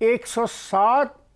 107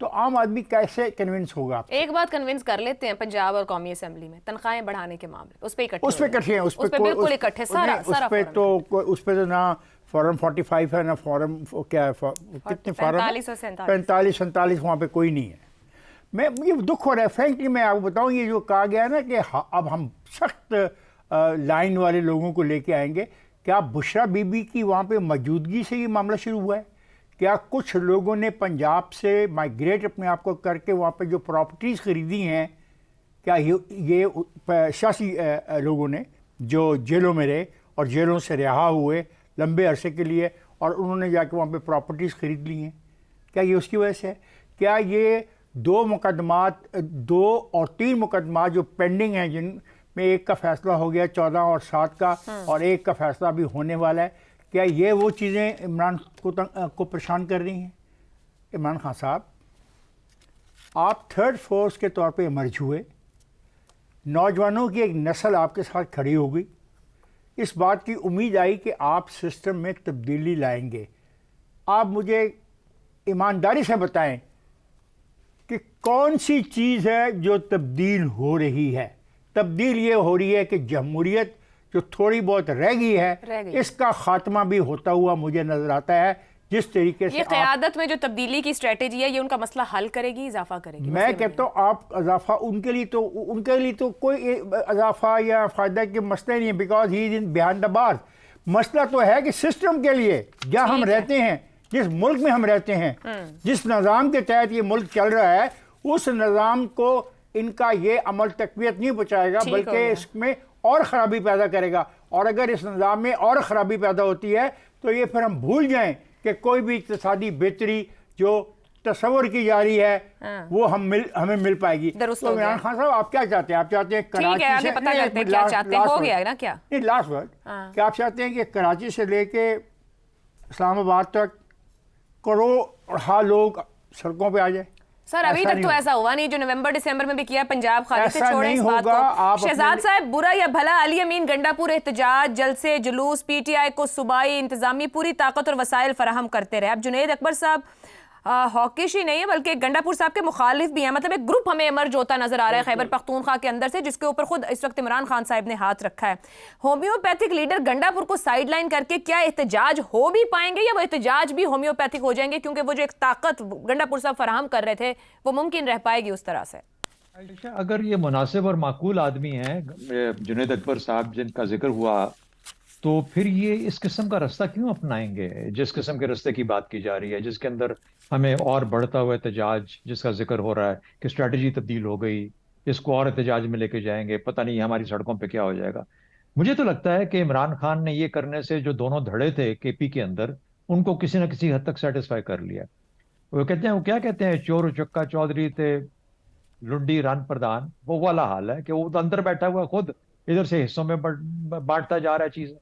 تو عام آدمی کیسے کنونس ہوگا؟ ایک بات کنونس کر لیتے ہیں پنجاب اور قومی اسمبلی میں تنخواہیں بڑھانے کے معاملے اس پہ اکٹھے ہیں، اس پہ بالکل اکٹھے سارا اس پہ تو نہ فارم 45 ہے نہ فارم کیا ہے، کتنے فارم 45 47 وہاں پہ کوئی نہیں ہے۔ مجھے دکھ ہو رہا ہے فرینکلی، میں آپ کو بتاؤں، یہ جو کہا گیا نا کہ اب ہم سخت لائن والے لوگوں کو لے کے آئیں گے، کیا بشرا بی بی کی وہاں پہ موجودگی سے یہ معاملہ شروع ہوا ہے؟ کیا کچھ لوگوں نے پنجاب سے مائگریٹ اپنے آپ کو کر کے وہاں پہ جو پراپرٹیز خریدی ہیں، کیا یہ سیاسی لوگوں نے جو جیلوں میں رہے اور جیلوں سے رہا ہوئے لمبے عرصے کے لیے اور انہوں نے جا کے وہاں پہ پراپرٹیز خرید لی ہیں، کیا یہ اس کی وجہ سے ہے؟ کیا یہ 2 اور 3 مقدمات جو پینڈنگ ہیں، جن میں ایک کا فیصلہ ہو گیا 14 اور 7 کا اور ایک کا فیصلہ ابھی ہونے والا ہے، کیا یہ وہ چیزیں عمران کو پریشان کر رہی ہیں؟ عمران خان صاحب، آپ تھرڈ فورس کے طور پہ ایمرج ہوئے، نوجوانوں کی ایک نسل آپ کے ساتھ کھڑی ہو گئی، اس بات کی امید آئی کہ آپ سسٹم میں تبدیلی لائیں گے۔ آپ مجھے ایمانداری سے بتائیں کہ کون سی چیز ہے جو تبدیل ہو رہی ہے؟ تبدیل یہ ہو رہی ہے کہ جمہوریت جو تھوڑی بہت رہ گئی ہے اس کا خاتمہ بھی ہوتا ہوا مجھے نظر آتا ہے، جس طریقے سے یہ قیادت میں جو تبدیلی کی اسٹریٹجی ہے یہ ان کا مسئلہ حل کرے گی، اضافہ کرے گی؟ میں کہتا ہوں آپ اضافہ ان کے لیے تو کوئی اضافہ یا فائدہ کے مسئلہ نہیں ہے، because he is in behind the بار۔ مسئلہ تو ہے کہ سسٹم کے لیے جہاں ہم رہتے ہیں، جس ملک میں ہم رہتے ہیں، جس نظام کے تحت یہ ملک چل رہا ہے، اس نظام کو ان کا یہ عمل تقویت نہیں پہنچائے گا بلکہ اس میں اور خرابی پیدا کرے گا، اور اگر اس نظام میں اور خرابی پیدا ہوتی ہے تو یہ پھر ہم بھول جائیں کہ کوئی بھی اقتصادی بہتری جو تصور کی جا رہی ہے وہ ہمیں مل پائے گی۔ تو عمران خان صاحب آپ کیا چاہتے ہیں؟ آپ چاہتے ہیں کراچی سے، پتہ کرتے ہیں کیا چاہتے ہیں، ہو گیا ہے نا کیا؟ نہیں، لاسٹ ورڈ، کیا آپ چاہتے ہیں کہ کراچی سے لے کے اسلام آباد تک کروڑ لوگ سڑکوں پہ آ جائے؟ سر ابھی تک تو ایسا ہوا نہیں، جو نومبر دسمبر میں بھی کیا پنجاب خالی سے چھوڑیں اس بات کو۔ شہزاد صاحب، برا یا بھلا علی امین گنڈا پور احتجاج، جلسے، جلوس، پی ٹی آئی کو صوبائی انتظامی پوری طاقت اور وسائل فراہم کرتے رہے۔ اب جنید اکبر صاحب ہاکش ہی نہیں ہے بلکہ گنڈا پور صاحب کے مخالف بھی ہیں، مطلب ایک گروپ ہمیں ایمرج ہوتا نظر آ رہا ہے خیبر پختونخوا کے اندر سے، جس کے اوپر خود اس وقت عمران خان صاحب نے ہاتھ رکھا ہے۔ ہومیوپیتھک لیڈر گنڈا پور کو سائیڈ لائن کر کے کیا احتجاج ہو بھی پائیں گے، یا وہ احتجاج بھی ہومیوپیتھک ہو جائیں گے، کیونکہ وہ جو ایک طاقت گنڈا پور صاحب فراہم کر رہے تھے وہ ممکن رہ پائے گی اس طرح سے؟ اگر یہ مناسب اور معقول آدمی ہیں جنید اکبر صاحب جن کا ذکر ہوا، تو پھر یہ اس قسم کا رستہ کیوں اپنائیں گے؟ جس قسم کے رستے کی بات کی جا رہی ہے، جس کے اندر ہمیں اور بڑھتا ہوا احتجاج جس کا ذکر ہو رہا ہے کہ اسٹریٹجی تبدیل ہو گئی، اس کو اور احتجاج میں لے کے جائیں گے، پتہ نہیں ہماری سڑکوں پہ کیا ہو جائے گا۔ مجھے تو لگتا ہے کہ عمران خان نے یہ کرنے سے جو دونوں دھڑے تھے کے پی کے اندر، ان کو کسی نہ کسی حد تک سیٹسفائی کر لیا۔ وہ کیا کہتے ہیں، چور چکا چودھری تے لنڈی ران پردھان، وہ والا حال ہے کہ وہ اندر بیٹھا ہوا خود ادھر سے حصوں میں بانٹتا جا رہا ہے چیزیں،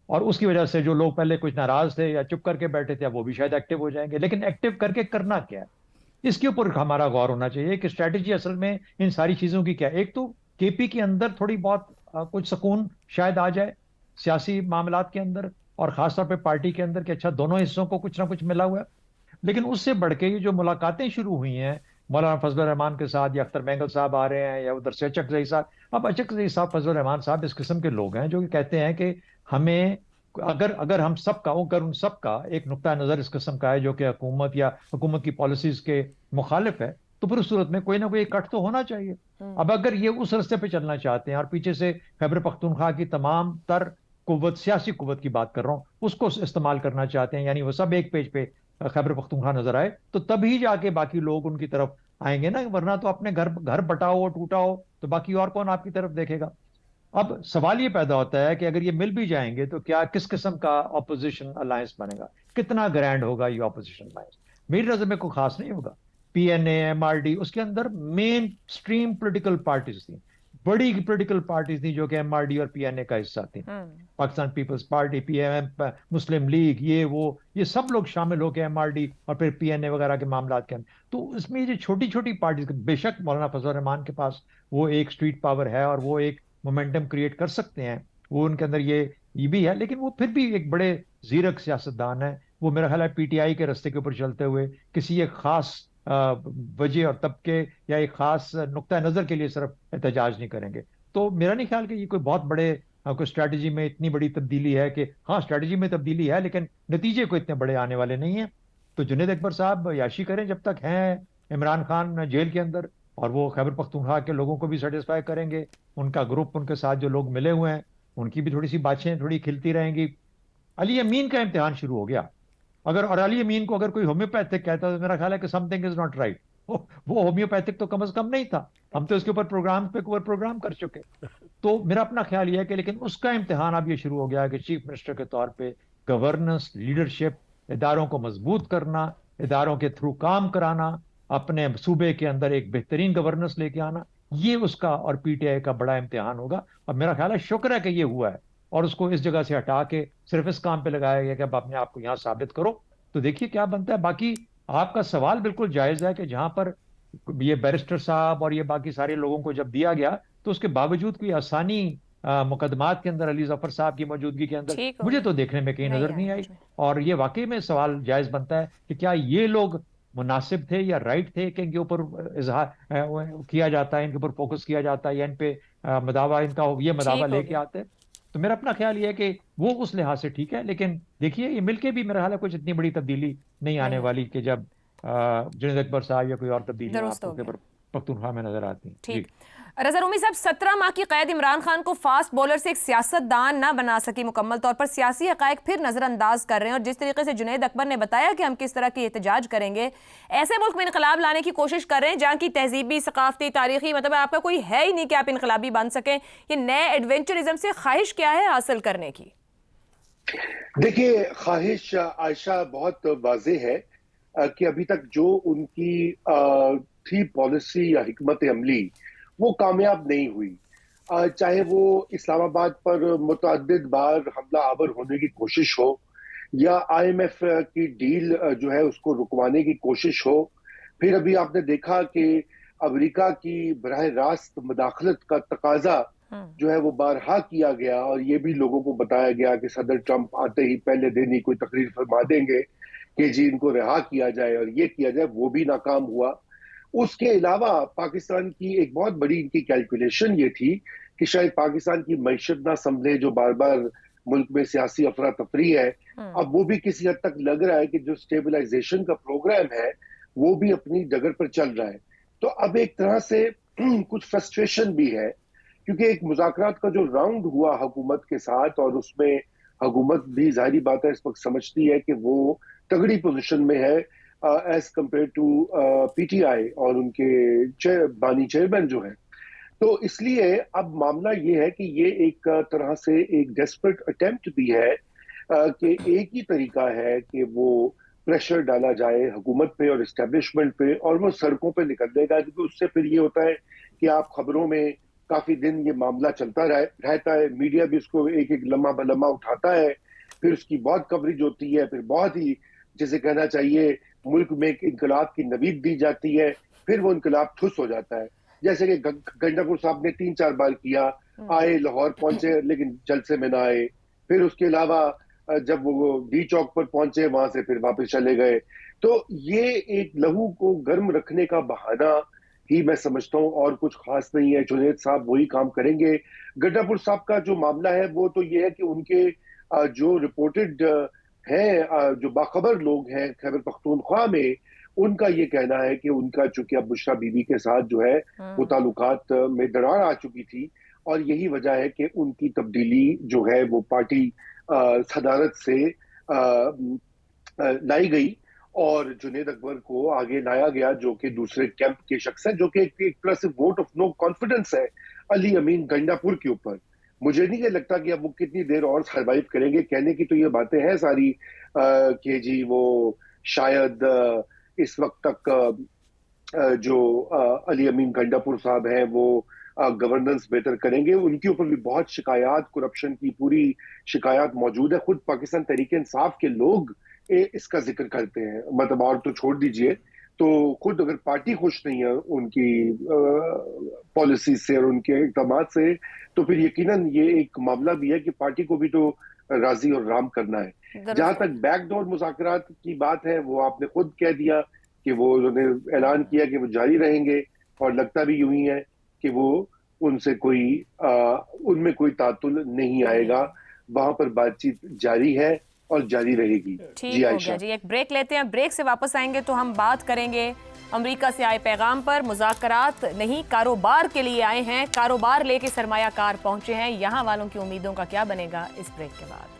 اور اس کی وجہ سے جو لوگ پہلے کچھ ناراض تھے یا چپ کر کے بیٹھے تھے وہ بھی شاید ایکٹیو ہو جائیں گے۔ لیکن ایکٹیو کر کے کرنا کیا ہے، اس کے اوپر ہمارا غور ہونا چاہیے کہ اسٹریٹجی اصل میں ان ساری چیزوں کی کیا ہے۔ ایک تو کے پی کے اندر تھوڑی بہت کچھ سکون شاید آ جائے سیاسی معاملات کے اندر، اور خاص طور پہ پارٹی کے اندر، کہ اچھا دونوں حصوں کو کچھ نہ کچھ ملا ہوا ہے۔ لیکن اس سے بڑھ کے یہ جو ملاقاتیں شروع ہوئی ہیں مولانا فضل الرحمان کے ساتھ، یا اختر مینگل صاحب آ رہے ہیں، یا ادھر سے اچک زئی صاحب، اب اچک زئی صاحب، فضل الرحمان صاحب اس قسم کے لوگ ہیں جو کہتے ہیں کہ ہمیں اگر ہم سب کا، اگر ان سب کا ایک نقطہ نظر اس قسم کا ہے جو کہ حکومت یا حکومت کی پالیسیز کے مخالف ہے، تو پھر اس صورت میں کوئی نہ کوئی کٹ تو ہونا چاہیے۔ اب اگر یہ اس رستے پہ چلنا چاہتے ہیں اور پیچھے سے خیبر پختونخوا کی تمام تر قوت، سیاسی قوت کی بات کر رہا ہوں، اس کو استعمال کرنا چاہتے ہیں، یعنی وہ سب ایک پیج پہ خیبر پختونخوا نظر آئے، تو تبھی جا کے باقی لوگ ان کی طرف آئیں گے نا، ورنہ تو اپنے گھر بٹاؤ ٹوٹا ہو تو باقی اور کون آپ کی طرف دیکھے گا۔ اب سوال یہ پیدا ہوتا ہے کہ اگر یہ مل بھی جائیں گے تو کیا کس قسم کا اپوزیشن الائنس بنے گا، کتنا گرینڈ ہوگا یہ اپوزیشن الائنس؟ میری نظر میں کوئی خاص نہیں ہوگا۔ پی این اے، ایم آر ڈی، اس کے اندر مین سٹریم پولیٹیکل پارٹیز تھیں، بڑی پولیٹیکل پارٹیز تھیں جو کہ ایم آر ڈی اور پی این اے کا حصہ تھیں، Pakistan Peoples Party, P M M, Muslim League, یہ سب لوگ شامل ہو کے ایم آر ڈی اور پھر پی این اے وغیرہ کے معاملات کے اندر۔ تو اس میں یہ چھوٹی چھوٹی پارٹیز، بے شک مولانا فضل الرحمان کے پاس وہ ایک اسٹریٹ پاور ہے اور وہ ایک مومنٹم کریٹ کر سکتے ہیں، وہ ان کے اندر یہ بھی ہے، لیکن وہ پھر بھی ایک بڑے زیرک سیاستدان ہیں۔ وہ میرا خیال ہے پی ٹی آئی کے رستے کے اوپر چلتے ہوئے کسی ایک خاص وجہ اور طبقے یا ایک خاص نقطہ نظر کے لیے صرف احتجاج نہیں کریں گے. تو میرا نہیں خیال کہ یہ کوئی بہت بڑے کوئی اسٹریٹجی میں اتنی بڑی تبدیلی ہے کہ ہاں اسٹریٹجی میں تبدیلی ہے لیکن نتیجے کو اتنے بڑے آنے والے نہیں ہیں. تو جنید اکبر صاحب عیاشی کریں جب تک ہیں عمران خان جیل کے اندر, اور وہ خیبر پختونخوا کے لوگوں کو بھی سیٹسفائی کریں گے, ان کا گروپ ان کے ساتھ جو لوگ ملے ہوئے ہیں ان کی بھی تھوڑی سی باتیں تھوڑی کھلتی رہیں گی. علی امین کا امتحان شروع ہو گیا. اور علی امین کو اگر کوئی ہومیوپیتھک کہتا ہے تو میرا خیال ہے کہ some thing is not right. وہ ہومیوپیتھک تو کم از کم نہیں تھا, ہم تو اس کے اوپر پروگرام کر چکے. تو میرا اپنا خیال یہ ہے کہ لیکن اس کا امتحان اب یہ شروع ہو گیا ہے کہ چیف منسٹر کے طور پہ گورننس, لیڈرشپ, اداروں کو مضبوط کرنا, اداروں کے تھرو کام کرانا, اپنے صوبے کے اندر ایک بہترین گورننس لے کے آنا, یہ اس کا اور پی ٹی آئی کا بڑا امتحان ہوگا. اور میرا خیال ہے شکر ہے کہ یہ ہوا ہے, اور اس کو اس جگہ سے ہٹا کے صرف اس کام پہ لگایا گیا کہ اب اپنے آپ کو یہاں ثابت کرو. تو دیکھیے کیا بنتا ہے. باقی آپ کا سوال بالکل جائز ہے کہ جہاں پر یہ بیرسٹر صاحب اور یہ باقی سارے لوگوں کو جب دیا گیا تو اس کے باوجود کوئی آسانی مقدمات کے اندر علی ظفر صاحب کی موجودگی کے اندر ٹھیک ہو مجھے گیا. تو دیکھنے میں کہیں نظر نہیں آئی. مجھ میں. اور یہ واقعی میں سوال جائز بنتا ہے کہ کیا یہ لوگ مناسب تھے یا رائٹ تھے کہ ان کے اوپر اظہار کیا جاتا ہے, ان کے اوپر فوکس کیا جاتا ہے, یا ان پہ مداوع ان کا یہ مداوع ٹھیک ہو لے کے گیا. آتے ہیں. تو میرا اپنا خیال یہ ہے کہ وہ اس لحاظ سے ٹھیک ہے, لیکن دیکھیے یہ مل کے بھی میرا خیال ہے کچھ اتنی بڑی تبدیلی نہیں آنے نہیں والی کہ جب جنید اکبر صاحب یا کوئی اور تبدیلیاں درست آپ کو ہو گیا. خیبر پختونخوا میں نظر آتی ہیں. جی ٹھیک. رضا رومی صاحب, 17 ماہ کی قید عمران خان کو فاسٹ بولر سے ایک سیاست دان نہ بنا سکی, مکمل طور پر سیاسی حقائق پھر نظر انداز کر رہے ہیں. اور جس طریقے سے جنید اکبر نے بتایا کہ ہم کس طرح کی احتجاج کریں گے, ایسے ملک میں انقلاب لانے کی کوشش کر رہے ہیں جہاں کی تہذیبی, ثقافتی, تاریخی مطلب آپ کا کوئی ہے ہی نہیں کہ آپ انقلابی بن سکیں. یہ نئے ایڈونچرزم سے خواہش کیا ہے حاصل کرنے کی؟ دیکھیے, خواہش عائشہ بہت واضح ہے کہ ابھی تک جو ان کی تھی پالیسی یا حکمت عملی وہ کامیاب نہیں ہوئی. چاہے وہ اسلام آباد پر متعدد بار حملہ آور ہونے کی کوشش ہو, یا آئی ایم ایف کی ڈیل جو ہے اس کو رکوانے کی کوشش ہو. پھر ابھی آپ نے دیکھا کہ امریکہ کی براہ راست مداخلت کا تقاضا جو ہے وہ بارہا کیا گیا, اور یہ بھی لوگوں کو بتایا گیا کہ صدر ٹرمپ آتے ہی پہلے دن ہی کوئی تقریر فرما دیں گے کہ جی ان کو رہا کیا جائے اور یہ کیا جائے, وہ بھی ناکام ہوا. اس کے علاوہ پاکستان کی ایک بہت بڑی ان کی کیلکولیشن یہ تھی کہ شاید پاکستان کی معیشت نہ سنبھلے, جو بار بار ملک میں سیاسی افراتفری ہے, اب وہ بھی کسی حد تک لگ رہا ہے کہ جو سٹیبلائزیشن کا پروگرام ہے وہ بھی اپنی ڈگر پر چل رہا ہے. تو اب ایک طرح سے کچھ فرسٹریشن بھی ہے, کیونکہ ایک مذاکرات کا جو راؤنڈ ہوا حکومت کے ساتھ, اور اس میں حکومت بھی ظاہری بات ہے اس وقت سمجھتی ہے کہ وہ تگڑی پوزیشن میں ہے as compare to P T I اور ان کے بانی چیئرمین جو ہیں. تو اس لیے اب معاملہ یہ ہے کہ یہ ایک طرح سے ایک ڈیسپریٹ اٹیمپٹ بھی ہے کہ ایک ہی طریقہ ہے کہ وہ پریشر ڈالا جائے حکومت پہ اور اسٹیبلشمنٹ پہ, اور وہ سڑکوں پہ نکل دے گا. کیونکہ اس سے پھر یہ ہوتا ہے کہ آپ خبروں میں کافی دن یہ معاملہ چلتا رہتا ہے, میڈیا بھی اس کو ایک ایک لمحہ بلمحہ اٹھاتا ہے, پھر اس کی بہت کوریج ہوتی ہے, پھر بہت ہی جیسے کہنا چاہیے ملک میں ایک انقلاب کی نوید دی جاتی ہے, پھر وہ انقلاب ٹھس ہو جاتا ہے. جیسے کہ گنڈا پور صاحب نے 3-4 بار کیا, آئے لاہور پہنچے لیکن جلسے میں نہ آئے, پھر اس کے علاوہ جب وہ ڈی چوک پر پہنچے وہاں سے پھر واپس چلے گئے. تو یہ ایک لہو کو گرم رکھنے کا بہانہ ہی میں سمجھتا ہوں, اور کچھ خاص نہیں ہے. جنید صاحب وہی کام کریں گے. گنڈا پور صاحب کا جو معاملہ ہے وہ تو یہ ہے کہ ان کے جو رپورٹڈ ہیں, جو باخبر لوگ ہیں خیبر پختونخوا میں, ان کا یہ کہنا ہے کہ ان کا چونکہ اب بشرا بی بی کے ساتھ جو ہے وہ تعلقات میں دراڑ آ چکی تھی, اور یہی وجہ ہے کہ ان کی تبدیلی جو ہے وہ پارٹی صدارت سے لائی گئی, اور جنید اکبر کو آگے لایا گیا جو کہ دوسرے کیمپ کے شخص ہیں, جو کہ ایک طرح سے ووٹ آف نو کانفیڈنس ہے علی امین گنڈا پور کے اوپر. مجھے نہیں لگتا کہ اب وہ کتنی دیر اور سروائیو کریں گے. کہنے کی تو یہ باتیں ہیں ساری کہ جی وہ شاید اس وقت تک جو علی امین گنڈا پور صاحب ہیں وہ گورننس بہتر کریں گے. ان کے اوپر بھی بہت شکایات, کرپشن کی پوری شکایات موجود ہے. خود پاکستان تحریک انصاف کے لوگ اس کا ذکر کرتے ہیں, مطلب اور تو چھوڑ دیجئے, تو خود اگر پارٹی خوش نہیں ہے ان کی پالیسی سے اور ان کے اقدامات سے, تو پھر یقیناً یہ ایک معاملہ بھی ہے کہ پارٹی کو بھی تو راضی اور رام کرنا ہے. جہاں تک بیک ڈور مذاکرات کی بات ہے, وہ آپ نے خود کہہ دیا کہ وہ انہوں نے اعلان کیا کہ وہ جاری رہیں گے، اور لگتا بھی یوں ہی ہے کہ وہ ان سے ان میں کوئی تعطل نہیں آئے گا. وہاں پر بات چیت جاری ہے اور جاری رہے گی. ٹھیک ہو گیا جی. ایک بریک لیتے ہیں، بریک سے واپس آئیں گے تو ہم بات کریں گے امریکہ سے آئے پیغام پر. مذاکرات نہیں، کاروبار کے لیے آئے ہیں، کاروبار لے کے سرمایہ کار پہنچے ہیں. یہاں والوں کی امیدوں کا کیا بنے گا اس بریک کے بعد.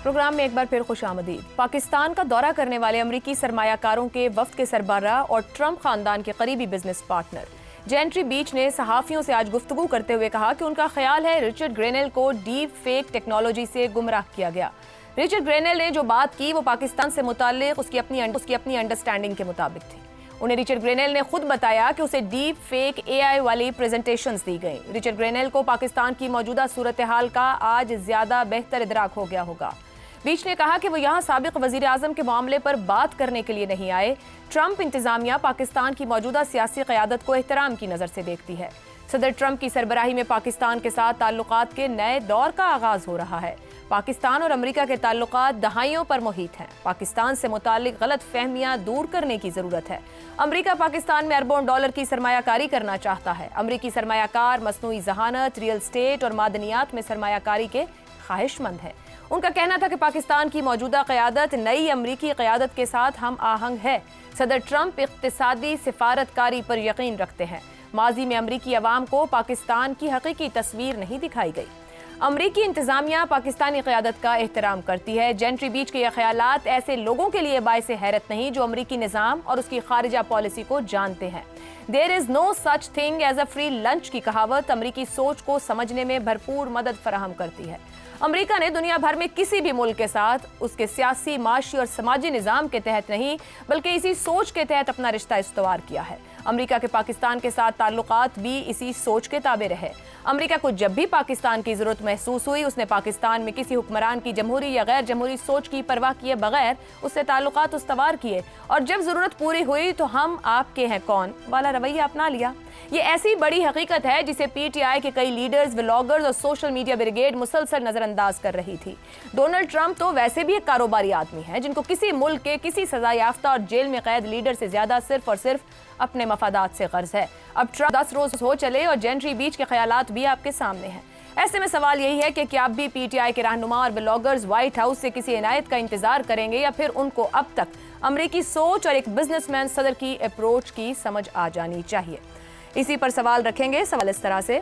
پروگرام میں ایک بار پھر خوش آمدید. پاکستان کا دورہ کرنے والے امریکی سرمایہ کاروں کے وفد کے سربراہ اور ٹرمپ خاندان کے قریبی بزنس پارٹنر جینٹری بیچ نے صحافیوں سے آج گفتگو کرتے ہوئے کہا کہ ان کا خیال ہے رچرڈ گرینل کو ڈیپ فیک ٹیکنالوجی سے گمراہ کیا گیا. رچرڈ گرینل نے جو بات کی وہ پاکستان سے متعلق اس کی اپنی انڈرسٹینڈنگ کے مطابق تھی. انہیں رچرڈ گرینل نے خود بتایا کہ اسے ڈیپ فیک اے آئی والی پریزنٹیشنز دی گئیں. رچرڈ گرینل کو پاکستان کی موجودہ صورتحال کا آج زیادہ بہتر ادراک ہو گیا ہوگا. بیچ نے کہا کہ وہ یہاں سابق وزیر اعظم کے معاملے پر بات کرنے کے لیے نہیں آئے. ٹرمپ انتظامیہ پاکستان کی موجودہ سیاسی قیادت کو احترام کی نظر سے دیکھتی ہے. صدر ٹرمپ کی سربراہی میں پاکستان کے ساتھ تعلقات کے نئے دور کا آغاز ہو رہا ہے. پاکستان اور امریکہ کے تعلقات دہائیوں پر محیط ہیں. پاکستان سے متعلق غلط فہمیاں دور کرنے کی ضرورت ہے. امریکہ پاکستان میں اربوں ڈالر کی سرمایہ کاری کرنا چاہتا ہے. امریکی سرمایہ کار مصنوعی ذہانت، ریئل اسٹیٹ اور معدنیات میں سرمایہ کاری کے خواہش مند ہیں. ان کا کہنا تھا کہ پاکستان کی موجودہ قیادت نئی امریکی قیادت کے ساتھ ہم آہنگ ہے. صدر ٹرمپ اقتصادی سفارتکاری پر یقین رکھتے ہیں. ماضی میں امریکی عوام کو پاکستان کی حقیقی تصویر نہیں دکھائی گئی. امریکی انتظامیہ پاکستانی قیادت کا احترام کرتی ہے. جینٹری بیچ کے یہ خیالات ایسے لوگوں کے لیے باعث حیرت نہیں جو امریکی نظام اور اس کی خارجہ پالیسی کو جانتے ہیں. There is no such thing as a free lunch کی کہاوت امریکی سوچ کو سمجھنے میں بھرپور مدد فراہم کرتی ہے. امریکہ نے دنیا بھر میں کسی بھی ملک کے ساتھ اس کے سیاسی، معاشی اور سماجی نظام کے تحت نہیں بلکہ اسی سوچ کے تحت اپنا رشتہ استوار کیا ہے. امریکہ کے پاکستان کے ساتھ تعلقات بھی اسی سوچ کے تابع رہے. امریکہ کو جب بھی پاکستان کی ضرورت محسوس ہوئی اس نے پاکستان میں کسی حکمران کی جمہوری یا غیر جمہوری سوچ کی پرواہ کیے بغیر اس سے تعلقات استوار کیے، اور جب ضرورت پوری ہوئی تو ہم آپ کے ہیں کون والا رویہ اپنا لیا. یہ ایسی بڑی حقیقت ہے جسے پی ٹی آئی کے کئی لیڈرز، ولاگرز اور سوشل میڈیا بریگیڈ مسلسل نظر انداز کر رہی تھی. ڈونلڈ ٹرمپ تو ویسے بھی ایک کاروباری آدمی ہیں جن کو کسی ملک کے کسی سزا یافتہ اور جیل میں قید لیڈر سے زیادہ صرف اور صرف اپنے مفادات سے غرض ہے. اب ٹرمپ 10 روز ہو چلے اور جینٹری بیچ کے خیالات بھی آپ کے سامنے ہیں. ایسے میں سوال یہی ہے کہ کیا اب بھی پی ٹی آئی کے رہنما اور بلاگرز وائٹ ہاؤس سے کسی عنایت کا انتظار کریں گے، یا پھر ان کو اب تک امریکی سوچ اور ایک بزنس مین صدر کی اپروچ کی سمجھ آ جانی چاہیے. اسی پر سوال رکھیں گے. سوال اس طرح سے: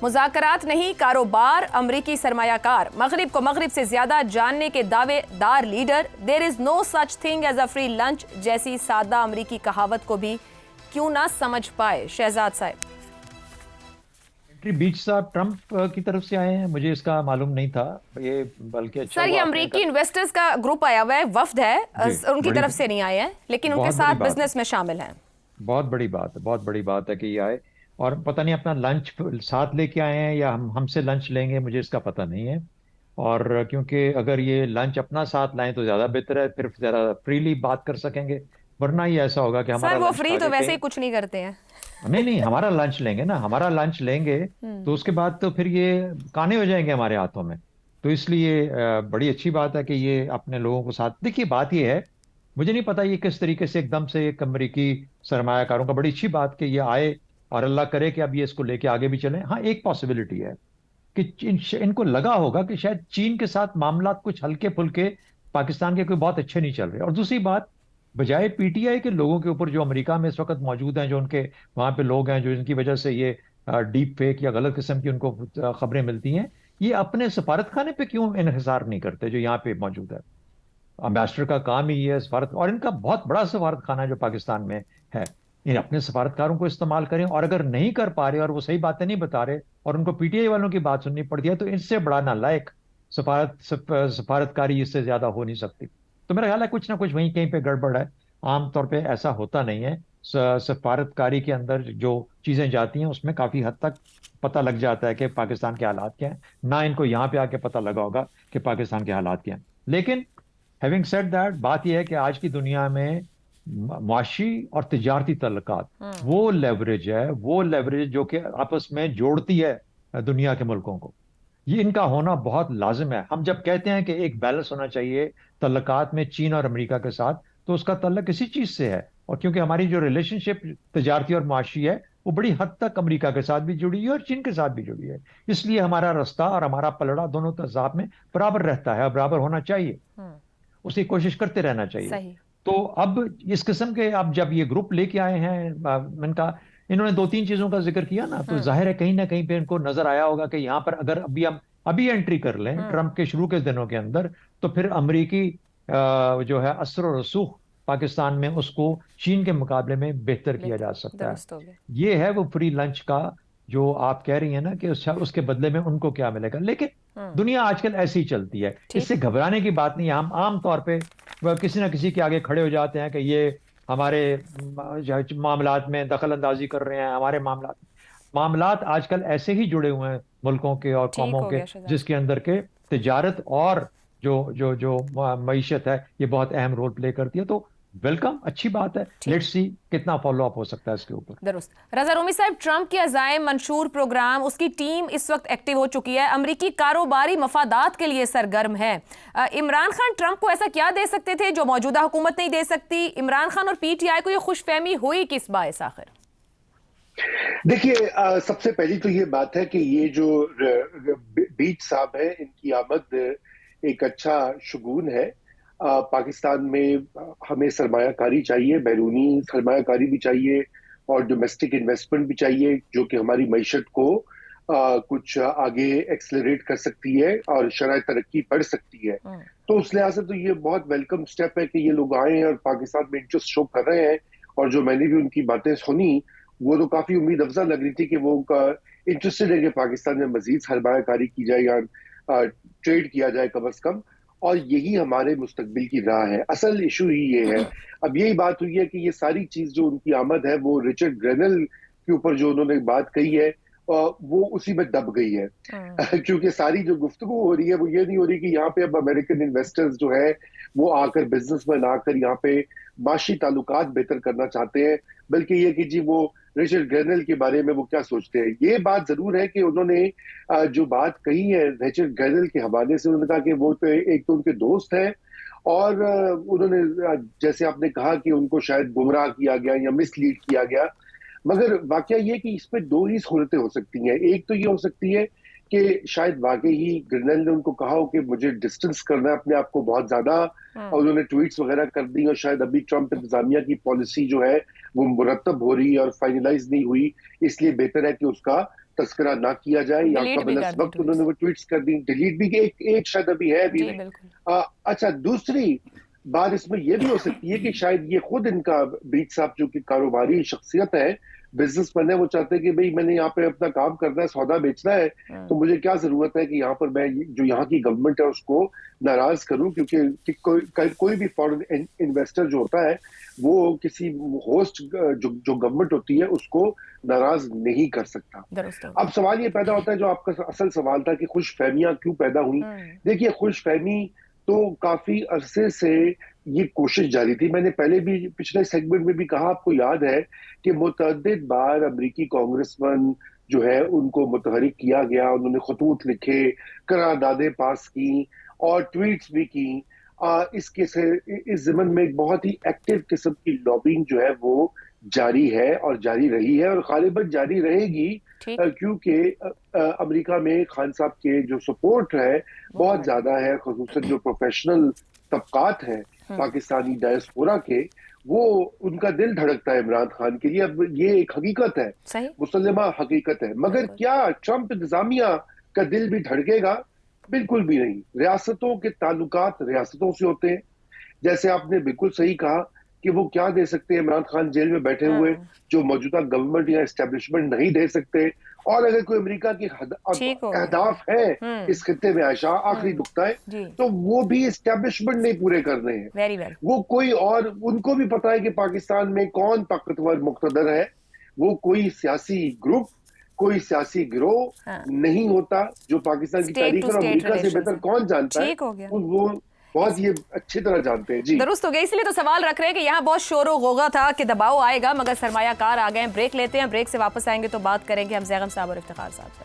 مذاکرات نہیں کاروبار، امریکی سرمایہ کار مغرب کو مغرب سے زیادہ جاننے کے دعوے دار leader there is no such thing as a free lunch جیسی سادہ امریکی کہاوت کو بھی کیوں نہ سمجھ پائے. شہزاد صاحب. بیچ صاحب ٹرمپ کی طرف سے آئے ہیں، مجھے اس کا معلوم نہیں تھا یہ، بلکہ اچھا سر یہ امریکی انویسٹرز کا گروپ آیا ہوا ہے، وفد ہے، ان کی طرف سے نہیں آئے ہیں لیکن ان کے ساتھ بزنس میں شامل ہیں. بہت بڑی بات ہے، بہت بڑی بات ہے کہ یہ آئے، اور پتہ نہیں اپنا لنچ ساتھ لے کے آئے ہیں یا ہم سے لنچ لیں گے، مجھے اس کا پتہ نہیں ہے. اور کیونکہ اگر یہ لنچ اپنا ساتھ لائیں تو زیادہ بہتر ہے، پھر زیادہ فریلی بات کر سکیں گے. ورنہ یہ ایسا ہوگا کہ ہمارا سر وہ فری تو ویسے ہی کچھ نہیں کرتے ہیں. نہیں ہمارا لنچ لیں گے نا، ہمارا لنچ لیں گے تو اس کے بعد تو پھر یہ کانے ہو جائیں گے ہمارے ہاتھوں میں. تو اس لیے بڑی اچھی بات ہے کہ یہ اپنے لوگوں کو ساتھ. دیکھیے بات یہ ہے، مجھے نہیں پتا یہ کس طریقے سے ایک دم سے ایک امریکی سرمایہ کاروں کا، بڑی اچھی بات کہ یہ آئے اور اللہ کرے کہ اب یہ اس کو لے کے آگے بھی چلیں. ہاں ایک پاسبلٹی ہے کہ ان کو لگا ہوگا کہ شاید چین کے ساتھ معاملات کچھ ہلکے پھلکے پاکستان کے کوئی بہت اچھے نہیں چل رہے. اور دوسری بات، بجائے پی ٹی آئی کے لوگوں کے اوپر جو امریکہ میں اس وقت موجود ہیں، جو ان کے وہاں پہ لوگ ہیں جو ان کی وجہ سے یہ ڈیپ فیک یا غلط قسم کی ان کو خبریں ملتی ہیں، یہ اپنے سفارت خانے پہ کیوں انحصار نہیں کرتے جو یہاں پہ موجود ہے. امبیسڈر کا کام ہی ہے سفارت، اور ان کا بہت بڑا سفارت خانہ جو پاکستان میں ہے، ان اپنے سفارتکاروں کو استعمال کریں. اور اگر نہیں کر پا رہے اور وہ صحیح باتیں نہیں بتا رہے اور ان کو پی ٹی آئی والوں کی بات سننی پڑتی ہے، تو اس سے بڑا نالائق سفارتکاری اس سے زیادہ ہو نہیں سکتی. تو میرا خیال ہے کچھ نہ کچھ وہیں کہیں پہ گڑبڑ ہے. عام طور پہ ایسا ہوتا نہیں ہے. سفارتکاری کے اندر جو چیزیں جاتی ہیں اس میں کافی حد تک پتہ لگ جاتا ہے کہ پاکستان کے حالات کیا ہیں. نہ ان کو یہاں پہ آ کے پتہ لگا ہوگا کہ پاکستان کے حالات کیا ہیں. لیکن ہیونگ سیڈ دیٹ، بات یہ ہے کہ آج کی دنیا میں معاشی اور تجارتی تعلقات وہ لیوریج ہے جو کہ آپس میں جوڑتی ہے دنیا کے ملکوں کو. یہ ان کا ہونا بہت لازم ہے. ہم جب کہتے ہیں کہ ایک بیلنس ہونا چاہیے تعلقات میں چین اور امریکہ کے ساتھ، تو اس کا تعلق اسی چیز سے ہے. اور کیونکہ ہماری جو ریلیشن شپ تجارتی اور معاشی ہے وہ بڑی حد تک امریکہ کے ساتھ بھی جڑی ہے اور چین کے ساتھ بھی جڑی ہے، اس لیے ہمارا رستہ اور ہمارا پلڑا دونوں تضاد میں برابر رہتا ہے اور برابر ہونا چاہیے. اس کی کوشش کرتے رہنا چاہیے. صحیح. تو اب اس قسم کے اب جب یہ گروپ لے کے آئے ہیں، انہوں نے 2-3 چیزوں کا ذکر کیا نا، تو ظاہر ہے کہیں نہ کہیں پہ ان کو نظر آیا ہوگا کہ یہاں پر اگر ابھی انٹری کر لیں ٹرمپ کے شروع کے دنوں کے اندر، تو پھر امریکی جو ہے اثر و رسوخ پاکستان میں اس کو چین کے مقابلے میں بہتر کیا جا سکتا ہے. یہ ہے وہ فری لنچ کا جو آپ کہہ رہی ہیں نا کہ اس کے بدلے میں ان کو کیا ملے گا. لیکن دنیا آج کل ایسی ہی چلتی ہے، اس سے گھبرانے کی بات نہیں ہے. ہم عام طور پہ کسی نہ کسی کے آگے کھڑے ہو جاتے ہیں کہ یہ ہمارے معاملات میں دخل اندازی کر رہے ہیں. ہمارے معاملات آج کل ایسے ہی جڑے ہوئے ہیں ملکوں کے اور قوموں کے، جس کے اندر کے تجارت اور جو معیشت ہے یہ بہت اہم رول پلے کرتی ہے. تو ویلکم، اچھی بات ہے. لیٹس سی کتنا فالو اپ ہو سکتا ہے اس کے اوپر. درست. رضا رومی صاحب، ٹرمپ کے عزائم منشور پروگرام، اس کی ٹیم اس وقت ایکٹیو ہو چکی ہے، امریکی کاروباری مفادات کے لیے سرگرم ہے. عمران خان ٹرمپ کو ایسا کیا دے سکتے تھے جو موجودہ حکومت نہیں دے سکتی؟ عمران خان اور پی ٹی آئی کو یہ خوش فہمی ہوئی کس باعث آخر؟ دیکھیے، سب سے پہلی تو یہ بات ہے کہ یہ جو بیچ صاحب ہیں، ان کی آمد ایک اچھا شگون ہے. پاکستان میں ہمیں سرمایہ کاری چاہیے، بیرونی سرمایہ کاری بھی چاہیے اور ڈومیسٹک انویسٹمنٹ بھی چاہیے، جو کہ ہماری معیشت کو کچھ آگے ایکسلریٹ کر سکتی ہے اور شرح ترقی بڑھ سکتی ہے. تو اس لحاظ سے تو یہ بہت ویلکم سٹیپ ہے کہ یہ لوگ آئے ہیں اور پاکستان میں انٹرسٹ شو کر رہے ہیں. اور جو میں نے بھی ان کی باتیں سنی، وہ تو کافی امید افزا لگ رہی تھی کہ وہ انٹرسٹڈ ہے کہ پاکستان میں مزید سرمایہ کاری کی جائے یا ٹریڈ کیا جائے کم از کم. اور یہی ہمارے مستقبل کی راہ ہے. اصل ایشو ہی یہ ہے. اب یہی بات ہوئی ہے کہ یہ ساری چیز جو ان کی آمد ہے وہ رچرڈ گرینل کے اوپر جو انہوں نے بات کہی ہے وہ اسی میں دب گئی ہے. کیونکہ ساری جو گفتگو ہو رہی ہے وہ یہ نہیں ہو رہی کہ یہاں پہ اب امریکن انویسٹرز جو ہے وہ آ کر بزنس مین آ کر یہاں پہ معاشی تعلقات بہتر کرنا چاہتے ہیں، بلکہ یہ کہ جی وہ رچرڈ گرینل کے بارے میں وہ کیا سوچتے ہیں. یہ بات ضرور ہے کہ انہوں نے جو بات کہی ہے رچرڈ گرینل کے حوالے سے، انہوں نے کہا کہ وہ تو ایک تو ان کے دوست ہیں، اور انہوں نے جیسے آپ نے کہا کہ ان کو شاید گمراہ کیا گیا یا مس لیڈ کیا گیا. مگر واقعہ یہ کہ اس پہ دو ہی صورتیں ہو سکتی ہیں. ایک تو یہ ہو سکتی ہے کہ شاید واقعی ہی گرینل نے ان کو کہا ہو کہ مجھے ڈسٹنس کرنا ہے اپنے آپ کو بہت زیادہ، اور انہوں نے ٹویٹس وغیرہ کر دی، اور شاید ابھی ٹرمپ انتظامیہ کی پالیسی جو ہے وہ مرتب ہو رہی ہے اور فائنلائز نہیں ہوئی، اس لیے بہتر ہے کہ اس کا تذکرہ نہ کیا جائے. یا قبل از وقت انہوں نے وہ ٹویٹس کر دی، ڈیلیٹ بھی ایک شاید ابھی ہے ابھی نہیں. اچھا، دوسری بات اس میں یہ بھی ہو سکتی ہے کہ شاید یہ خود ان کا بیچ صاحب جو کہ کاروباری شخصیت ہے، بزنس مین ہے، وہ چاہتے ہیں کہ بھئی میں نے یہاں پہ اپنا کام کرنا ہے، سودا بیچنا ہے، تو مجھے کیا ضرورت ہے کہ یہاں پر میں جو یہاں کی گورنمنٹ ہے اس کو ناراض کروں. کیونکہ کوئی بھی فارن انویسٹر جو ہوتا ہے وہ کسی ہوسٹ جو گورنمنٹ ہوتی ہے اس کو ناراض نہیں کر سکتا. اب سوال یہ پیدا ہوتا ہے جو آپ کا اصل سوال تھا کہ خوش فہمیاں کیوں پیدا ہوئی. دیکھیے، خوش فہمی تو کافی عرصے سے یہ کوشش جاری تھی. میں نے پہلے بھی پچھلے سیگمنٹ میں بھی کہا، آپ کو یاد ہے کہ متعدد بار امریکی کانگریسمن جو ہے ان کو متحرک کیا گیا، انہوں نے خطوط لکھے، قراردادیں پاس کی اور ٹویٹس بھی کی. اس ضمن میں ایک بہت ہی ایکٹیو قسم کی لابنگ جو ہے وہ جاری ہے اور جاری رہی ہے اور غالباً جاری رہے گی، کیونکہ امریکہ میں خان صاحب کے جو سپورٹ ہے بہت زیادہ ہے، خصوصاً جو پروفیشنل طبقات ہیں پاکستانی ڈائسپورا کے، وہ ان کا دل دھڑکتا ہے عمران خان کے لیے. اب یہ ایک حقیقت ہے، مسلمہ حقیقت ہے. مگر کیا ٹرمپ انتظامیہ کا دل بھی دھڑکے گا؟ بالکل بھی نہیں. ریاستوں کے تعلقات ریاستوں سے ہوتے ہیں. جیسے آپ نے بالکل صحیح کہا کہ وہ کیا دے سکتے ہیں عمران خان جیل میں بیٹھے ہوئے، جو موجودہ گورنمنٹ یا اسٹیبلشمنٹ نہیں دے سکتے. اور اگر کوئی امریکہ کی اہداف ہیں اس خطے میں، عائشہ آخری نقطہ ہے، تو وہ بھی اسٹیبلشمنٹ نہیں پورے کرنے ہیں. وہ کوئی اور، ان کو بھی پتا ہے کہ پاکستان میں کون طاقتور مقتدر ہے. وہ کوئی سیاسی گروپ، کوئی سیاسی گروہ نہیں ہوتا جو پاکستان کی تاریخ اور امریکہ سے بہتر کون جانتا ہے، وہ بہت یہ اچھی طرح جانتے ہیں. جی درست ہو گیا. اس لیے تو سوال رکھ رہے ہیں کہ یہاں بہت شور و غوغا تھا کہ دباؤ آئے گا، مگر سرمایہ کار آ گئے ہیں. بریک لیتے ہیں، بریک سے واپس آئیں گے تو بات کریں گے ہم زیغم صاحب اور افتخار صاحب سے.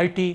IT